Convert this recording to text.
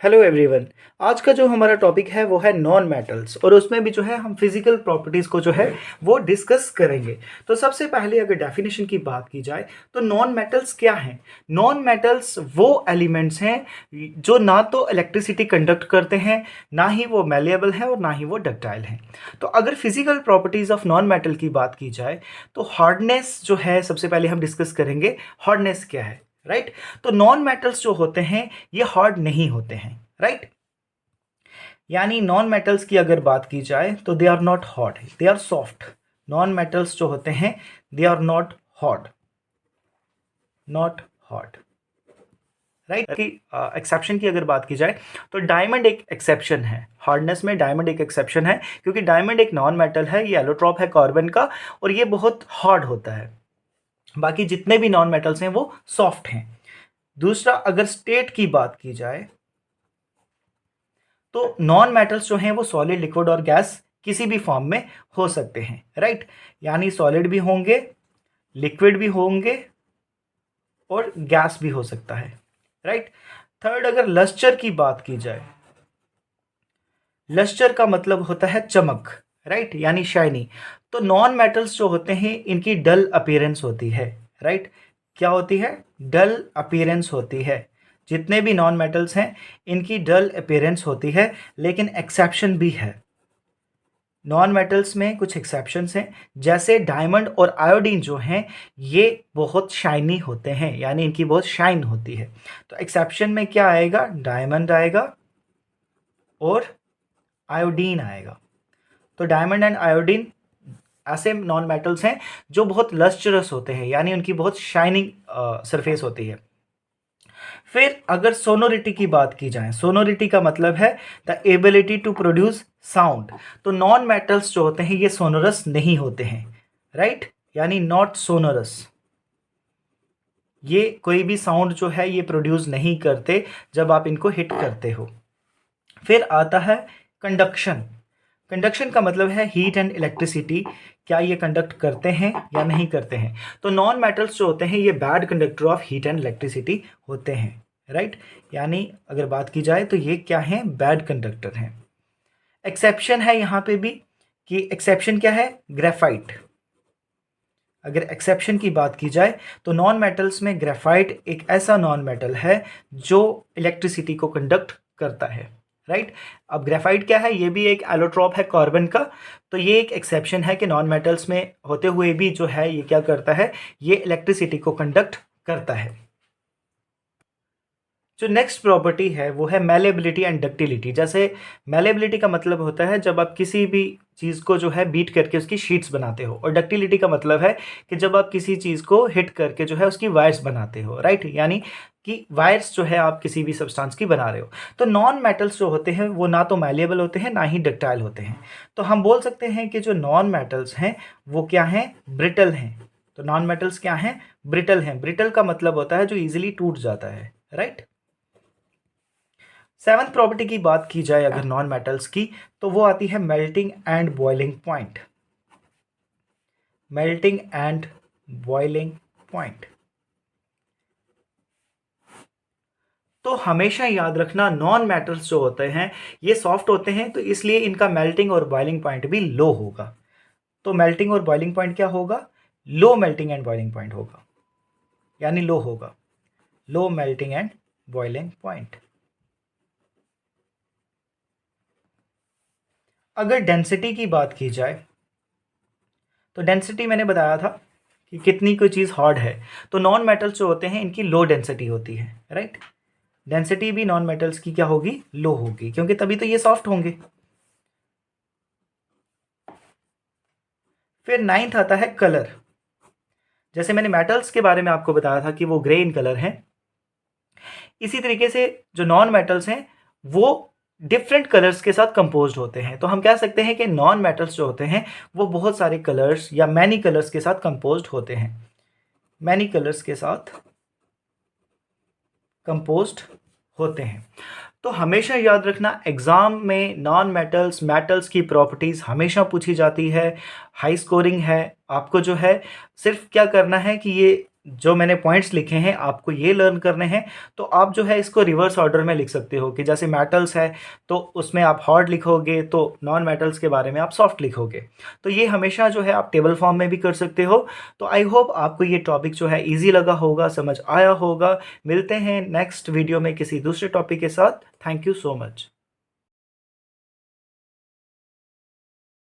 Hello everyone. आज का जो हमारा टॉपिक है वो है नॉन मेटल्स और उसमें भी जो है हम फिजिकल प्रॉपर्टीज़ को जो है वो डिस्कस करेंगे। तो सबसे पहले अगर डेफिनेशन की बात की जाए तो नॉन मेटल्स क्या हैं? नॉन मेटल्स वो एलिमेंट्स हैं जो ना तो इलेक्ट्रिसिटी कंडक्ट करते हैं, ना ही वो मैलेबल हैं और ना ही वो डक्टाइल हैं। तो अगर physical properties of non metal की बात की जाए तो हार्डनेस जो है सबसे पहले हम डिस्कस करेंगे। हार्डनेस क्या है, राइट? तो नॉन मेटल्स जो होते हैं ये हार्ड नहीं होते हैं, राइट? यानी नॉन मेटल्स की अगर बात की जाए तो they are not hot, they are soft. Non metals जो होते हैं they are not hot, not hot, right? की एक्सेप्शन की अगर बात की जाए तो डायमंड एक एक्सेप्शन है। हार्डनेस में डायमंड एक एक्सेप्शन है क्योंकि डायमंड एक नॉन मेटल है, ये एलोट्रॉप है कार्बन का और ये बहुत हार्ड होता है। बाकी जितने भी नॉन मेटल्स हैं वो सॉफ्ट हैं। दूसरा, अगर स्टेट की बात की जाए तो नॉन मेटल्स जो हैं वो सॉलिड, लिक्विड और गैस किसी भी फॉर्म में हो सकते हैं, राइट? यानी सॉलिड भी होंगे, लिक्विड भी होंगे और गैस भी हो सकता है, राइट? थर्ड, अगर लस्टर की बात की जाए, लस्टर का मतलब होता है चमक, राइट? यानी शाइनी। तो नॉन मेटल्स जो होते हैं इनकी डल अपीयरेंस होती है, राइट? क्या होती है? डल अपीयरेंस होती है। जितने भी नॉन मेटल्स हैं इनकी डल अपीयरेंस होती है, लेकिन एक्सेप्शन भी है। नॉन मेटल्स में कुछ एक्सेप्शंस हैं, जैसे डायमंड और आयोडीन जो हैं ये बहुत शाइनी होते हैं, यानी इनकी बहुत शाइन होती है। तो एक्सेप्शन में क्या आएगा? डायमंड आएगा और आयोडीन आएगा। तो डायमंड एंड आयोडीन ऐसे नॉन मेटल्स हैं जो बहुत लस्ट्रस होते हैं, यानी उनकी बहुत शाइनिंग सरफेस होती है। फिर अगर सोनोरिटी की बात की जाए, सोनोरिटी का मतलब है the ability to produce sound. तो नॉन मेटल्स जो होते हैं ये सोनोरस नहीं होते हैं, राइट? यानी नॉट सोनोरस। ये कोई भी साउंड जो है ये प्रोड्यूस नहीं करते जब आप इनको हिट करते हो। फिर आता है कंडक्शन। कंडक्शन का मतलब है हीट एंड इलेक्ट्रिसिटी, क्या ये कंडक्ट करते हैं या नहीं करते हैं? तो नॉन मेटल्स जो होते हैं ये bad conductor of heat and electricity होते हैं, राइट? यानी अगर बात की जाए तो ये क्या है? बैड कंडक्टर हैं। एक्सेप्शन है यहाँ पे भी, कि एक्सेप्शन क्या है? ग्रेफाइट। अगर एक्सेप्शन की बात की जाए तो नॉन मेटल्स में ग्रेफाइट एक ऐसा नॉन मेटल है जो इलेक्ट्रिसिटी को कंडक्ट करता है, राइट? अब ग्रेफाइट क्या है? ये भी एक एलोट्रॉप है कार्बन का। तो ये एक एक्सेप्शन है कि नॉन मेटल्स में होते हुए भी जो है ये क्या करता है? ये इलेक्ट्रिसिटी को कंडक्ट करता है। जो नेक्स्ट प्रॉपर्टी है वो है मैलेबिलिटी एंड डक्टिलिटी। जैसे मैलेबिलिटी का मतलब होता है जब आप किसी भी चीज़ को जो है बीट करके उसकी शीट्स बनाते हो, और डक्टिलिटी का मतलब है कि जब आप किसी चीज़ को हिट करके जो है उसकी वायर्स बनाते हो, राइट? यानी कि वायर्स जो है आप किसी भी सब्सटेंस की बना रहे हो। तो नॉन मेटल्स जो होते हैं वो ना तो मैलेबल होते हैं ना ही डक्टाइल होते हैं। तो हम बोल सकते हैं कि जो नॉन मेटल्स हैं वो क्या हैं? ब्रिटल हैं। तो नॉन मेटल्स क्या हैं? ब्रिटल हैं। ब्रिटल का मतलब होता है जो ईजिली टूट जाता है, राइट? सेवंथ प्रॉपर्टी की बात की जाए अगर नॉन मेटल्स की, तो वो आती है melting and boiling point. Melting and boiling point. तो हमेशा याद रखना नॉन मेटल्स जो होते हैं ये सॉफ्ट होते हैं, तो इसलिए इनका मेल्टिंग और बॉइलिंग पॉइंट भी लो होगा। तो मेल्टिंग और बॉइलिंग पॉइंट क्या होगा? Low melting and boiling point होगा, यानी लो होगा। Low melting and boiling point. अगर डेंसिटी की बात की जाए तो डेंसिटी मैंने बताया था कि कितनी कोई चीज़ हार्ड है। तो नॉन मेटल्स जो होते हैं इनकी लो डेंसिटी होती है, राइट? डेंसिटी भी नॉन मेटल्स की क्या होगी? लो होगी, क्योंकि तभी तो ये सॉफ्ट होंगे। फिर नाइन्थ आता है कलर। जैसे मैंने मेटल्स के बारे में आपको बताया था कि वो ग्रे इन कलर हैं, इसी तरीके से जो नॉन मेटल्स हैं वो डिफरेंट कलर्स के साथ कंपोज्ड होते हैं। तो हम कह सकते हैं कि नॉन मेटल्स जो होते हैं वो बहुत सारे कलर्स या मैनी कलर्स के साथ कंपोज्ड होते हैं। मैनी कलर्स के साथ कंपोज्ड होते हैं। तो हमेशा याद रखना एग्ज़ाम में नॉन मेटल्स मेटल्स की प्रॉपर्टीज़ हमेशा पूछी जाती है। हाई स्कोरिंग है। आपको जो है सिर्फ क्या करना है कि ये जो मैंने पॉइंट्स लिखे हैं आपको ये लर्न करने हैं, तो आप जो है इसको रिवर्स ऑर्डर में लिख सकते हो कि जैसे मेटल्स है तो उसमें आप हार्ड लिखोगे, तो नॉन मेटल्स के बारे में आप सॉफ्ट लिखोगे। तो ये हमेशा जो है आप टेबल फॉर्म में भी कर सकते हो। तो आई होप आपको ये टॉपिक जो है ईज़ी लगा होगा, समझ आया होगा। मिलते हैं नेक्स्ट वीडियो में किसी दूसरे टॉपिक के साथ। Thank you so much.